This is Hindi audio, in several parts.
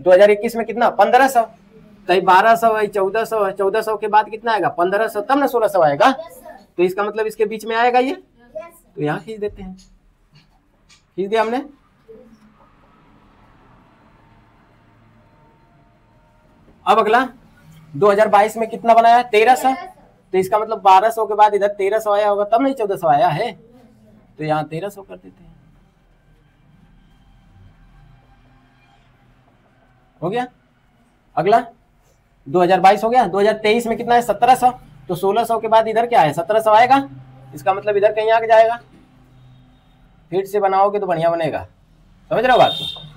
2021 में कितना 1500, तो 1200 है, 1400 है, 1400 के बाद कितना आएगा 1500, तब ना 1600 आएगा। तो इसका मतलब इसके बीच में आएगा ये, तो यहाँ खींच देते हैं, खींच दिया हमने। अब अगला 2022 में कितना बनाया 1300, तो इसका मतलब 1200 के बाद इधर 1300 आया होगा, तब नहीं 1400 आया है, तो यहाँ 1300 कर देते हैं। हो गया। अगला 2022 हो गया। 2023 में कितना है 1700, तो 1600 के बाद इधर क्या है 1700 आएगा, इसका मतलब इधर कहीं आके जाएगा। फिर से बनाओगे तो बढ़िया बनेगा, समझ रहे हो बात को।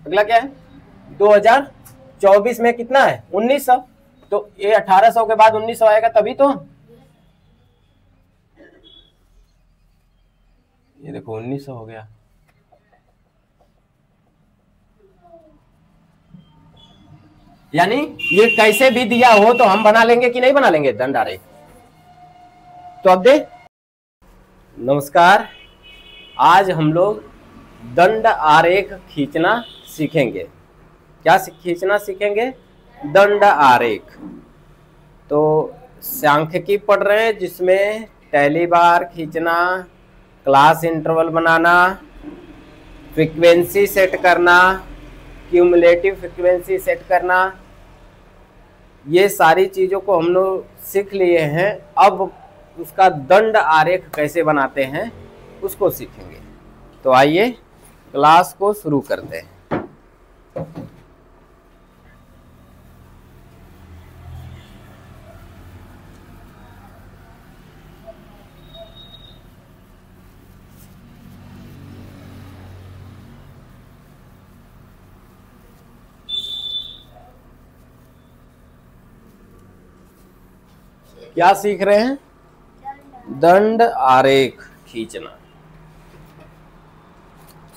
अगला क्या है 2024 में कितना है 1900, तो ये 1800 के बाद 1900 आएगा, तभी तो ये देखो 1900 हो गया। यानी ये कैसे भी दिया हो तो हम बना लेंगे कि नहीं बना लेंगे दंड आरेख। तो अब दे नमस्कार, आज हम लोग दंड आरेख खींचना सीखेंगे। क्या खींचना सीखेंगे दंड आरेख। तो सांख्यिकी पढ़ रहे हैं जिसमें टैली बार खींचना, क्लास इंटरवल बनाना, फ्रीक्वेंसी सेट करना, क्यूमुलेटिव फ्रीक्वेंसी सेट करना, ये सारी चीज़ों को हम लोग सीख लिए हैं। अब उसका दंड आरेख कैसे बनाते हैं उसको सीखेंगे। तो आइए क्लास को शुरू करते हैं। क्या सीख रहे हैं दंड आरेख खींचना।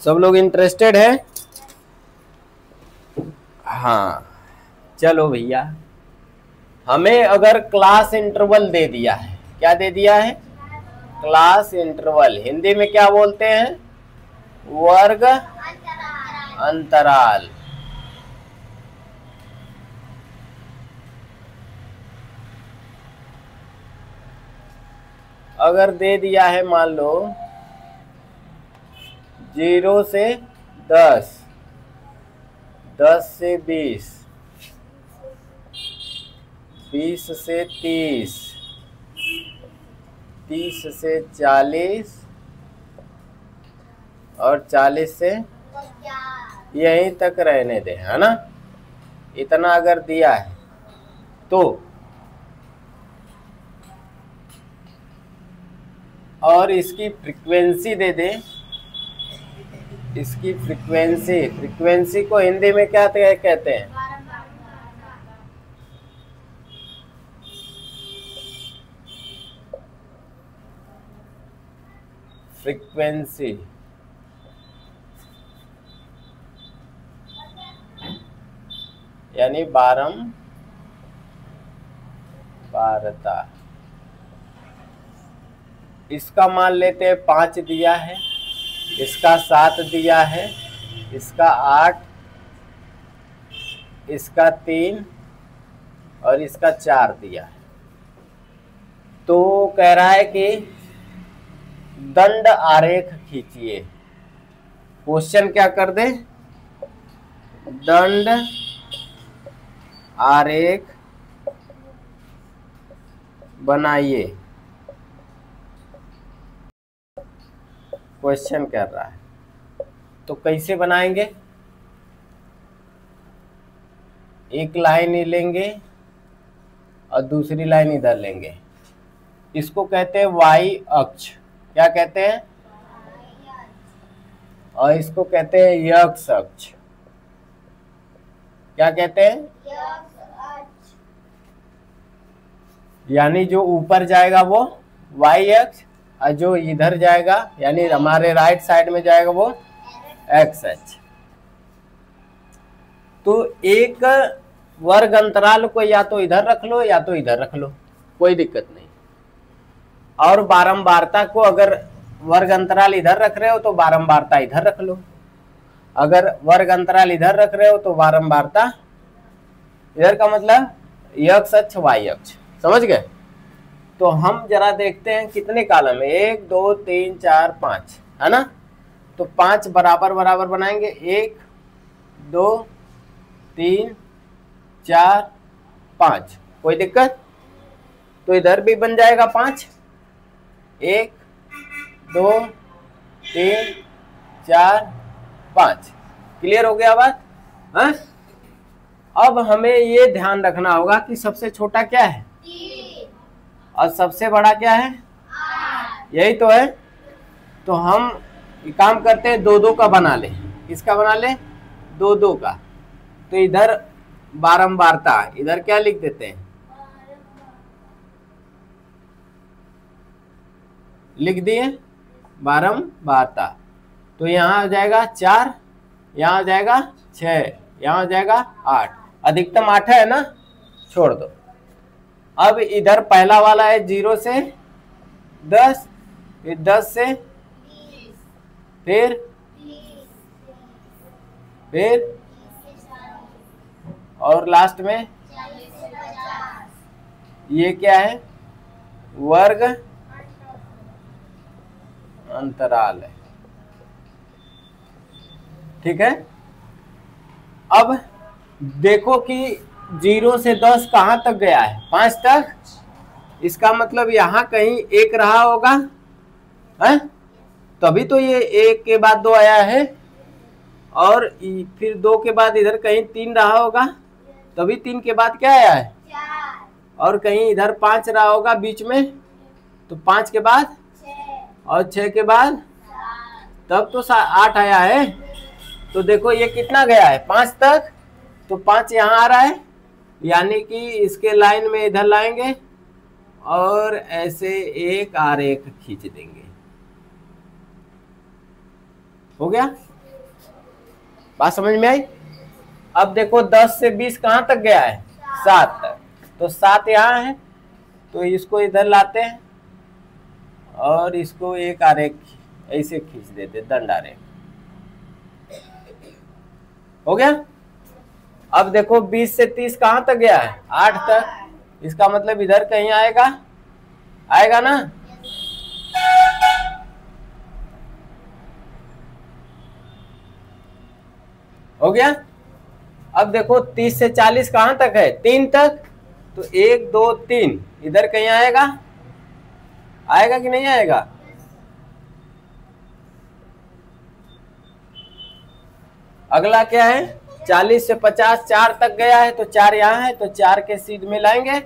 सब लोग इंटरेस्टेड है? हाँ चलो भैया, हमें अगर क्लास इंटरवल दे दिया है, क्या दे दिया है क्लास इंटरवल, हिंदी में क्या बोलते हैं वर्ग अंतराल। अगर दे दिया है मान लो 0 से 10, 10 से 20, 20 से 30, 30 से 40 और 40 से यहीं तक रहने दे, है ना। इतना अगर दिया है तो और इसकी फ्रीक्वेंसी दे दे, इसकी फ्रीक्वेंसी को हिंदी में क्या कहते हैं फ्रीक्वेंसी, यानी बारंबारता। इसका मान लेते हैं 5 दिया है, इसका 7 दिया है, इसका 8, इसका 3 और इसका 4 दिया है। तो कह रहा है कि दंड आरेख खींचिए। क्वेश्चन क्या कर दे दंड आरेख बनाइए, क्वेश्चन कर रहा है। तो कैसे बनाएंगे, एक लाइन ही लेंगे और दूसरी लाइन इधर लेंगे। इसको कहते हैं वाई अक्ष, क्या कहते हैं, और इसको कहते हैं यक्ष अक्ष। क्या कहते हैं, यानी जो ऊपर जाएगा वो वाई अक्ष और जो इधर जाएगा यानी हमारे राइट साइड में जाएगा वो एक्स अक्ष। तो एक वर्ग अंतराल को या तो इधर रख लो या तो इधर रख लो, कोई दिक्कत नहीं। और बारंबारता को अगर वर्ग अंतराल इधर रख रहे हो तो बारंबारता इधर रख लो, अगर वर्ग अंतराल इधर रख रहे हो तो बारंबारता इधर, का मतलब x अक्ष y अक्ष, समझ गए। तो हम जरा देखते हैं कितने कॉलम है, 1 2 3 4 5 है ना, तो 5 बराबर बराबर बनाएंगे, 1 2 3 4 5, कोई दिक्कत। तो इधर भी बन जाएगा 5, 1 2 3 4 5, क्लियर हो गया बात। हाँ, अब हमें ये ध्यान रखना होगा कि सबसे छोटा क्या है और सबसे बड़ा क्या है, यही तो है। तो हम काम करते हैं, 2 2 का बना ले, किसका बना ले, 2 2 का। तो इधर बारंबारता, इधर क्या लिख देते हैं, लिख दिए बारंबारता। तो यहाँ आ जाएगा 4, यहाँ आ जाएगा 6, यहाँ आ जाएगा 8, अधिकतम 8 है ना, छोड़ दो। अब इधर पहला वाला है 0 से 10, फिर 10 से, फिर और लास्ट में ये क्या है, वर्ग अंतराल है, ठीक है। अब देखो कि 0 से 10 कहां तक गया है, 5 तक, इसका मतलब यहां कहीं 1 रहा होगा, है, तभी तो ये 1 के बाद 2 आया है, और फिर 2 के बाद इधर कहीं 3 रहा होगा, तभी 3 के बाद क्या आया है, और कहीं इधर 5 रहा होगा बीच में, तो 5 के बाद और 6 के बाद, तब तो 8 आया है। तो देखो ये कितना गया है, 5 तक, तो 5 यहाँ आ रहा है, यानी कि इसके लाइन में इधर लाएंगे और ऐसे एक आरेख खींच देंगे, हो गया, बात समझ में आई। अब देखो 10 से 20 कहां तक गया है, 7 तक, तो 7 यहाँ है, तो इसको इधर लाते हैं और इसको एक आरेख ऐसे खींच देते, दंड आरेख, हो गया। अब देखो 20 से 30 कहां तक गया है, 8 तक, इसका मतलब इधर कहीं आएगा, आएगा ना। हो गया। अब देखो 30 से 40 कहां तक है, 3 तक, तो 1 2 3 इधर कहीं आएगा, आएगा कि नहीं आएगा। अगला क्या है, 40 से 50 4 तक गया है, तो 4 यहाँ है, तो 4 के सीध में लाएंगे,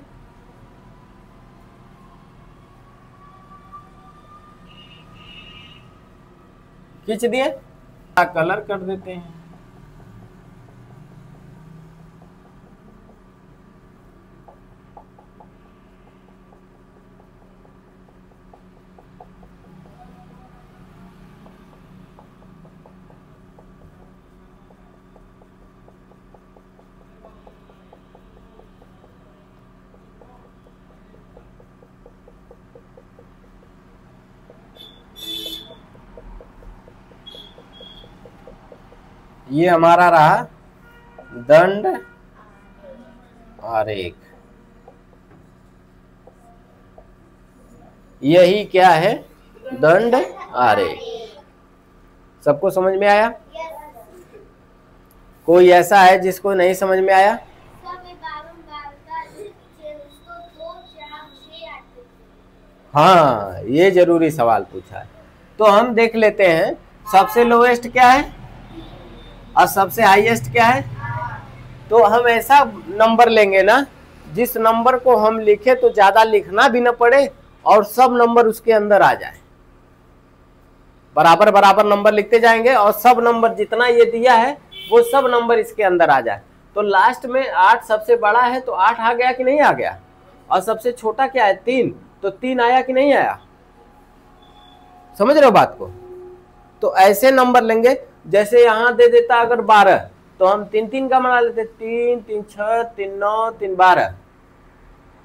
खींच दिए, कलर कर देते हैं। ये हमारा रहा दंड आरेख, यही क्या है, दंड आरेख। सबको समझ में आया, कोई ऐसा है जिसको नहीं समझ में आया। हाँ, ये जरूरी सवाल पूछा है, तो हम देख लेते हैं सबसे लोएस्ट क्या है और सबसे हाईएस्ट क्या है। तो हम ऐसा नंबर लेंगे ना, जिस नंबर को हम लिखे तो ज्यादा लिखना भी ना पड़े और सब नंबर उसके अंदर आ जाए, बराबर बराबर नंबर लिखते जाएंगे और सब नंबर जितना ये दिया है वो सब नंबर इसके अंदर आ जाए। तो लास्ट में 8 सबसे बड़ा है, तो 8 आ गया कि नहीं आ गया, और सबसे छोटा क्या है 3, तो 3 आया कि नहीं आया। समझ रहे हो बात को। तो ऐसे नंबर लेंगे, जैसे यहां दे देता अगर 12, तो हम 3 3 का बना लेते, 3 3 6 3 9 3 12।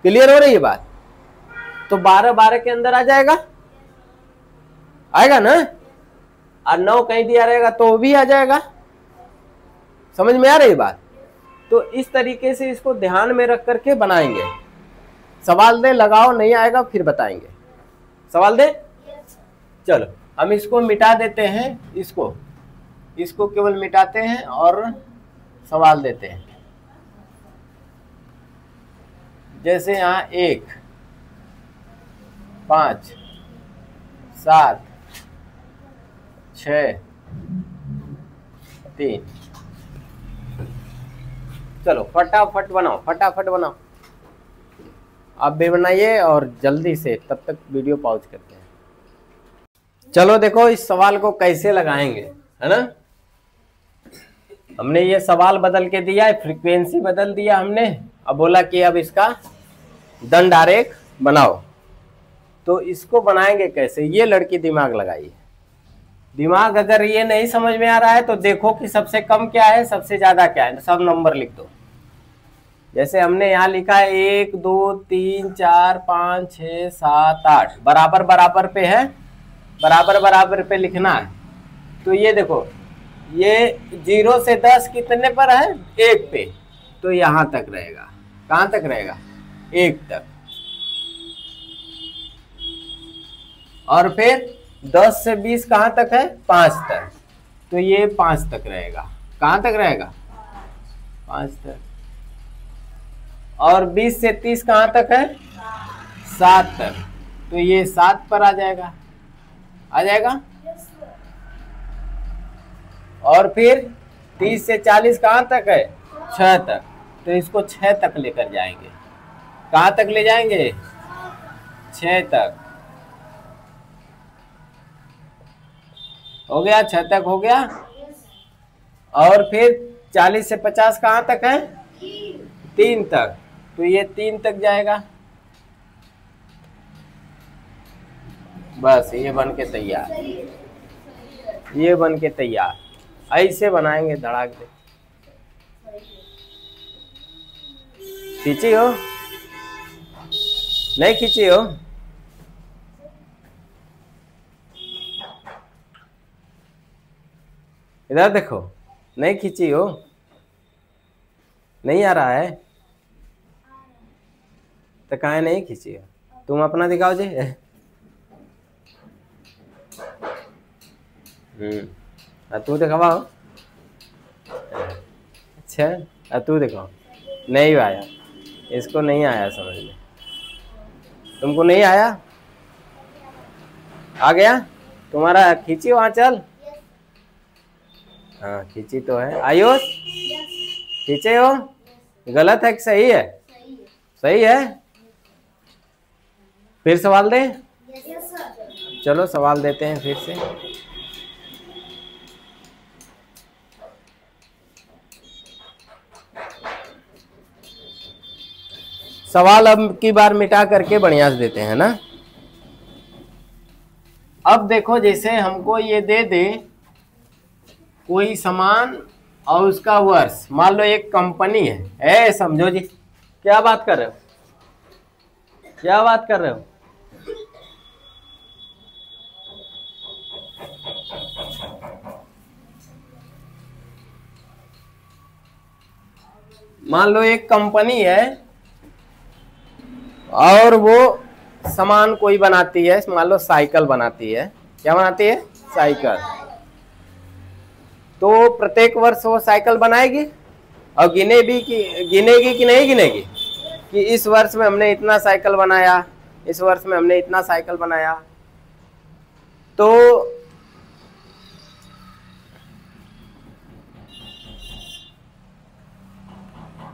क्लियर हो रही है बात। तो 12 12 के अंदर आ जाएगा, आएगा ना, और 9 कहीं दिया रहेगा तो वो भी आ जाएगा। समझ में आ रही बात? तो इस तरीके से इसको ध्यान में रख करके बनाएंगे। सवाल दे, लगाओ, नहीं आएगा फिर बताएंगे। सवाल दे, चलो हम इसको मिटा देते हैं, इसको केवल मिटाते हैं और सवाल देते हैं। जैसे यहाँ 1, 5, 7, 6, 3। चलो फटाफट बनाओ, फटाफट बनाओ। आप भी बनाइए और जल्दी से, तब तक वीडियो पॉज करते हैं। चलो देखो इस सवाल को कैसे लगाएंगे, है ना। हमने ये सवाल बदल के दिया है, फ्रीक्वेंसी बदल दिया हमने। अब बोला कि अब इसका दंड आरेख बनाओ। तो इसको बनाएंगे कैसे, ये लड़की दिमाग लगाइए। दिमाग अगर ये नहीं समझ में आ रहा है तो देखो कि सबसे कम क्या है, सबसे ज्यादा क्या है, सब नंबर लिख दो। जैसे हमने यहाँ लिखा है 1, 2, 3, 4, 5, 6, 7, 8, बराबर बराबर पे है, बराबर बराबर पे लिखना है। तो ये देखो, ये 0 से 10 कितने पर है, 1 पे, तो यहाँ तक रहेगा। कहाँ तक रहेगा, 1 तक। और फिर 10 से 20 कहाँ तक है, 5 तक, तो ये 5 तक रहेगा। कहाँ तक रहेगा, 5 तक। और 20 से 30 कहाँ तक है, 7 तक, तो ये 7 पर आ जाएगा, आ जाएगा। और फिर 30 से 40 कहाँ तक है, 6 तक, तो इसको 6 तक लेकर जाएंगे। कहाँ तक ले जाएंगे, 6 तक। हो गया, 6 तक हो गया। और फिर 40 से 50 कहाँ तक है, 3 तक, तो ये 3 तक जाएगा। बस ये बन के तैयार, ये बन के तैयार। ऐसे बनाएंगे धड़ाक दे। खींची हो, नहीं खींची हो, इधर देखो, नहीं खींची हो, नहीं आ रहा है तो काहे नहीं खींची हो, तुम अपना दिखाओ जी। तू दिखावा। अच्छा, तू दिखाओ। नहीं आया, इसको नहीं आया समझ में, तुमको नहीं आया, आ गया तुम्हारा। खींची वहां, चल। हाँ खींची तो है। आयुष खींचे हो, गलत है कि सही है, सही है। फिर सवाल दे, चलो सवाल देते हैं फिर से। सवाल अब की बार मिटा करके बढ़िया से देते हैं ना। अब देखो, जैसे हमको ये दे दे कोई सामान और उसका वर्ष, मान लो एक कंपनी है, समझो जी। क्या बात कर रहे हो, क्या बात कर रहे हो। मान लो एक कंपनी है और वो सामान कोई बनाती है, मान लो साइकिल बनाती है। क्या बनाती है, साइकिल। तो प्रत्येक वर्ष वो साइकिल बनाएगी और गिनेगी कि नहीं गिनेगी, कि इस वर्ष में हमने इतना साइकिल बनाया, इस वर्ष में हमने इतना साइकिल बनाया। तो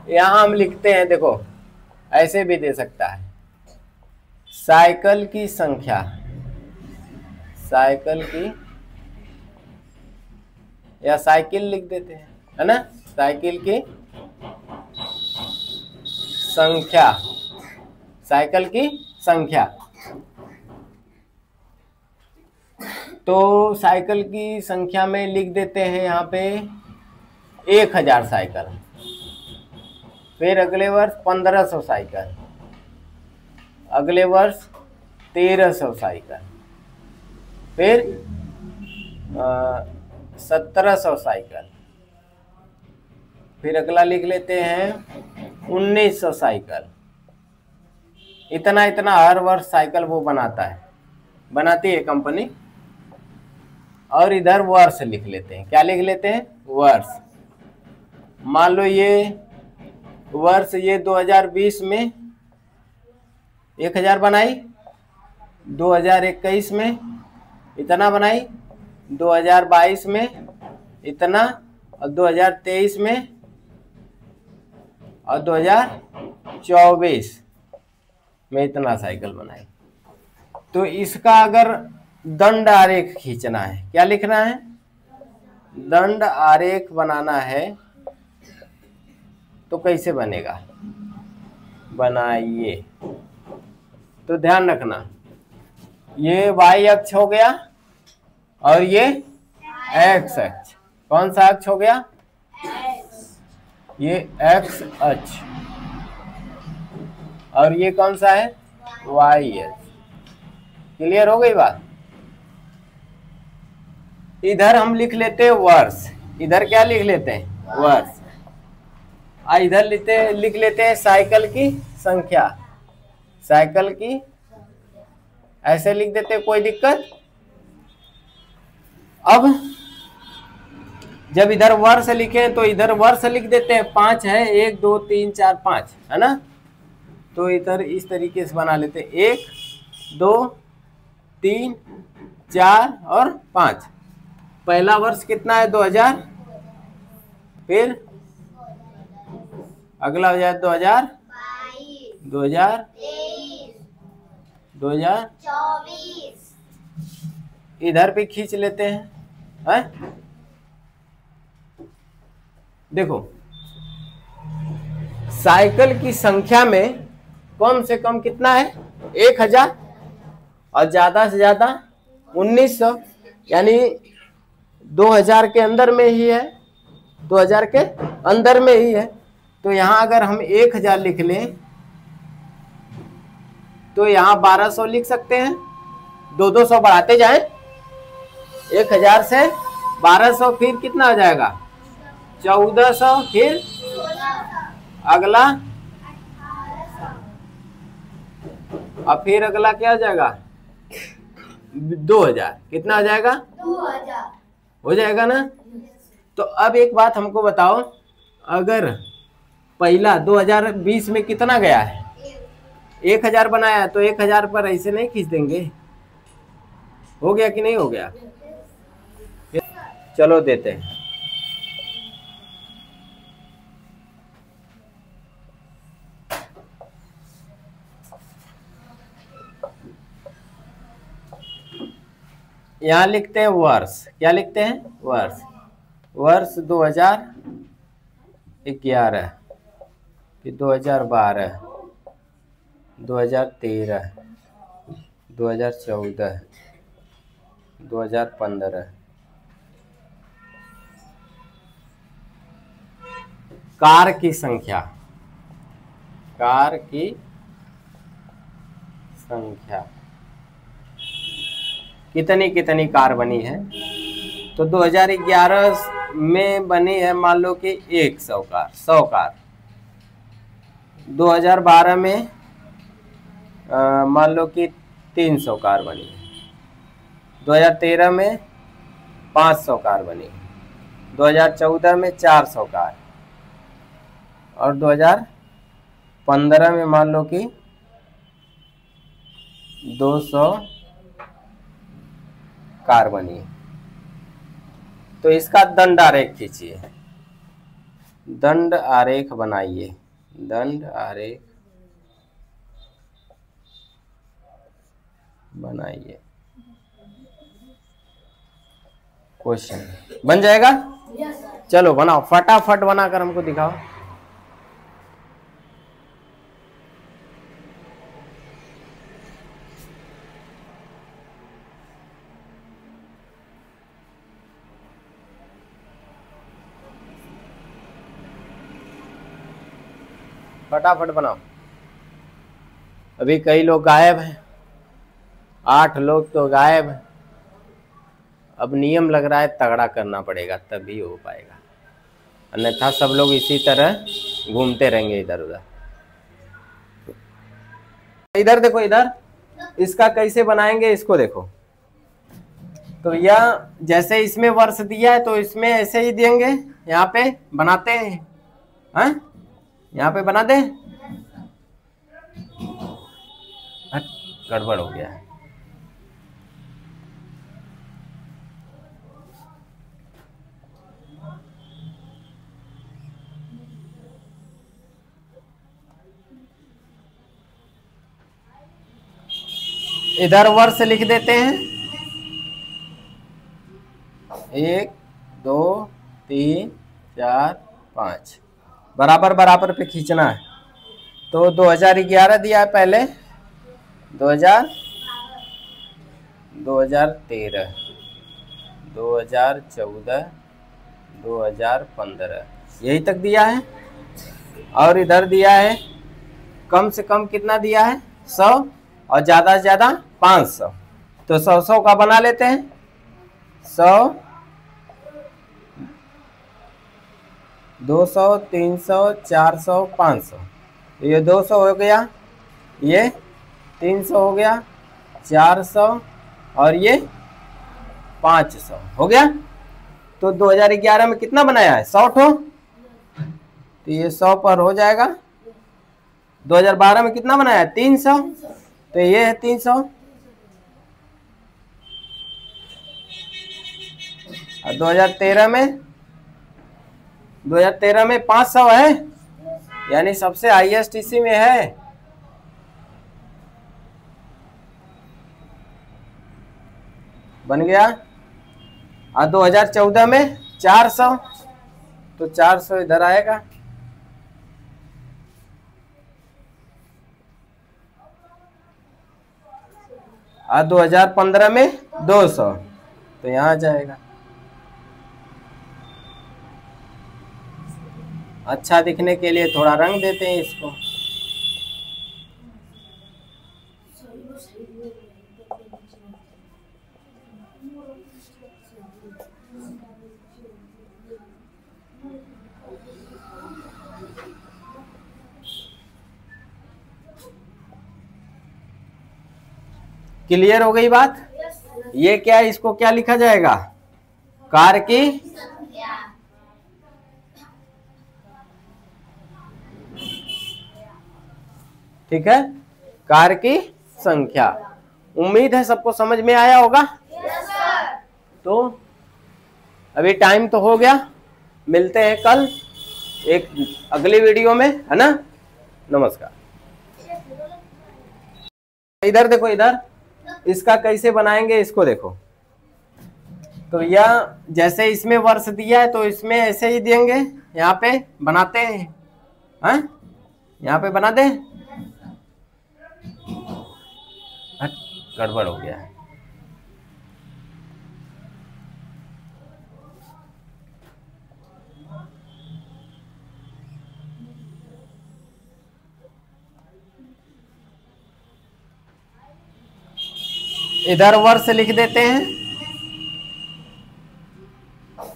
यहां हम लिखते हैं, देखो ऐसे भी दे सकता है, साइकिल की संख्या, साइकिल की, या साइकिल लिख देते हैं, है ना, साइकिल की संख्या, साइकिल की संख्या। तो साइकिल की संख्या में लिख देते हैं यहाँ पे 1000 साइकिल। फिर अगले वर्ष 1500 साइकिल, अगले वर्ष 1300 साइकिल, फिर 1700 साइकिल, फिर अगला लिख लेते हैं 1900 साइकिल। इतना इतना हर वर्ष साइकिल वो बनाता है, बनाती है कंपनी। और इधर वर्ष लिख लेते हैं, क्या लिख लेते हैं? वर्ष। मान लो ये वर्ष ये 2020 में 1000 बनाई, 2021 में इतना बनाई, 2022 में इतना, और 2023 में, और 2024 में इतना साइकिल बनाई। तो इसका अगर दंड आरेख खींचना है, क्या लिखना है? दंड आरेख बनाना है। तो कैसे बनेगा? बनाइए। तो ध्यान रखना, ये y अक्ष हो गया और ये x अक्ष। कौन सा अक्ष हो गया? ये x अक्ष। और ये कौन सा है? y अक्ष। क्लियर हो गई बात? इधर हम लिख लेते हैं वर्ष। इधर क्या लिख लेते हैं? वर्ष। इधर लिख लेते हैं साइकिल की संख्या। साइकिल की ऐसे लिख देते हैं, कोई दिक्कत? अब जब इधर वर्ष लिखें तो इधर वर्ष लिख देते हैं। 5 है, 1 2 3 4 5 है ना। तो इधर इस तरीके से बना लेते हैं, 1 2 3 4 और 5। पहला वर्ष कितना है? 2000। फिर अगला हो जाए 2000, 2024। इधर भी खींच लेते हैं, देखो साइकिल की संख्या में कम से कम कितना है? 1000 और ज्यादा से ज्यादा 1900, यानी 2000 के अंदर में ही है, 2000 के अंदर में ही है। तो यहाँ अगर हम 1000 लिख लें तो यहाँ 1200 लिख सकते हैं। 200 बढ़ाते जाएं, 1000 से 1200, फिर कितना हो जाएगा? 1400, फिर अगला, और फिर अगला क्या हो जाएगा? 2000। कितना हो जाएगा? 2000 हो जाएगा ना। तो अब एक बात हमको बताओ, अगर पहला 2020 में कितना गया है? 1000 बनाया, तो 1000 पर ऐसे नहीं खींच देंगे? हो गया कि नहीं हो गया? चलो देते हैं। यहाँ लिखते हैं वर्ष। क्या लिखते हैं? वर्ष। वर्ष 2011, फिर 2012, 2013, 2014, 2015। कार की संख्या, कार की संख्या कितनी कितनी कार बनी है? तो 2011 में बनी है मान लो कि 100 कार, 100 कार। 2012 में मान लो कि 300 कार बनी है। 2013 में 500 कार बनी है। 2014 में 400 कार, और 2015 में मान लो कि 200 कार बनी है। तो इसका दंड आरेख खींचिए, दंड आरेख बनाइए, दंड आरेख बनाइए। क्वेश्चन बन जाएगा? चलो बनाओ, फटाफट बनाकर हमको दिखाओ। फटाफट बनाओ। अभी कई लोग गायब हैं, 8 लोग तो गायब हैं। अब नियम लग रहा है तगड़ा करना पड़ेगा तभी हो पाएगा, अन्यथा सब लोग इसी तरह घूमते रहेंगे इधर उधर। इधर देखो, इधर इसका कैसे बनाएंगे इसको देखो। तो यह जैसे इसमें वर्ष दिया है तो इसमें ऐसे ही देंगे, यहाँ पे बनाते हैं, हाँ यहाँ पे बना दे। गड़बड़ हो गया है। इधर वर्ष लिख देते हैं, 1 2 3 4 5 बराबर बराबर पे खींचना है। तो 2011 दिया है पहले, 2013 2014 2015 यही तक दिया है। और इधर दिया है कम से कम कितना दिया है, 100 और ज़्यादा से ज़्यादा 500। तो 100 का बना लेते हैं, 100 200 300 400 500। ये 200 हो गया, ये 300 हो गया, 400 और ये 500 हो गया। तो 2011 में कितना बनाया है, 100 ठो, तो ये 100 पर हो जाएगा। 2012 में कितना बनाया है, 300, तो ये है 300। और 2013 में 500 है, यानी सबसे हाईएस्ट इसी में है। बन गया। और 2014 में 400, तो 400 इधर आएगा। और 2015 में 200, तो यहाँ जाएगा। अच्छा दिखने के लिए थोड़ा रंग देते हैं इसको। क्लियर हो गई बात। ये क्या, इसको क्या लिखा जाएगा, कार की ठीक है, कार की संख्या। उम्मीद है सबको समझ में आया होगा। तो अभी टाइम तो हो गया, मिलते हैं कल एक अगली वीडियो में, है ना। नमस्कार। इधर देखो, इधर इसका कैसे बनाएंगे इसको देखो। तो यह जैसे इसमें वर्ष दिया है तो इसमें ऐसे ही देंगे, यहाँ पे बनाते हैं, हाँ यहाँ पे बना दे। गड़बड़ हो गया है। इधर वर्ष लिख देते हैं,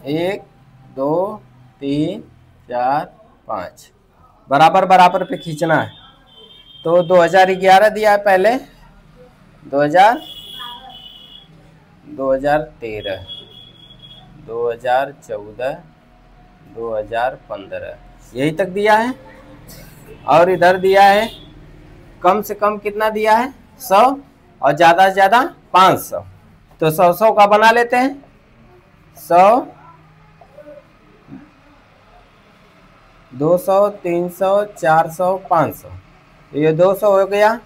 1 2 3 4 5 बराबर बराबर पे खींचना है। तो 2011 दिया है पहले, 2013 2014 2015 यही तक दिया है। और इधर दिया है कम से कम कितना दिया है, 100 और ज़्यादा से ज़्यादा 500। तो 100 का बना लेते हैं, 100 200 300 400 500। ये 200 हो गया,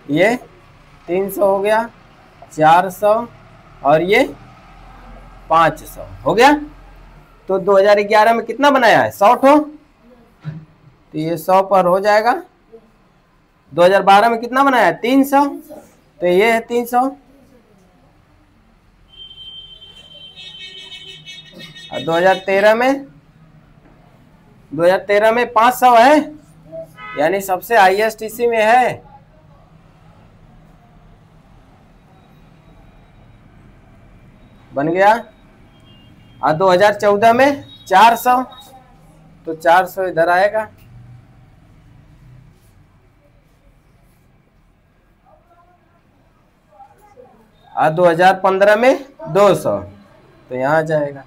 ये 300 हो गया, 400 और ये 500 हो गया। तो 2011 में कितना बनाया है, 100 ठो, तो ये 100 पर हो जाएगा। 2012 में कितना बनाया है, 300, तो ये है 300। और 2013 में 500 है, यानी सबसे हाईएस्ट इसी में है। बन गया। और 2014 में 400, तो 400 इधर आएगा। और 2015 में 200, तो यहाँ जाएगा।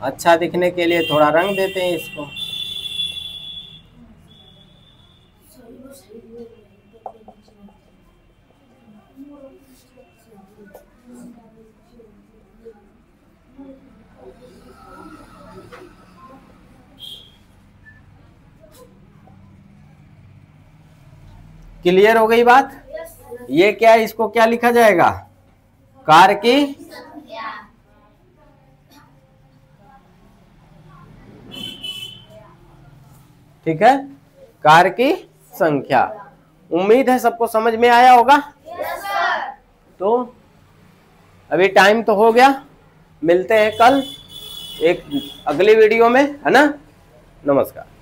अच्छा दिखने के लिए थोड़ा रंग देते हैं इसको। क्लियर हो गई बात? ये क्या है, इसको क्या लिखा जाएगा? कार की ठीक है, कार की संख्या। उम्मीद है सबको समझ में आया होगा। तो अभी टाइम तो हो गया, मिलते हैं कल एक अगली वीडियो में, है ना। नमस्कार।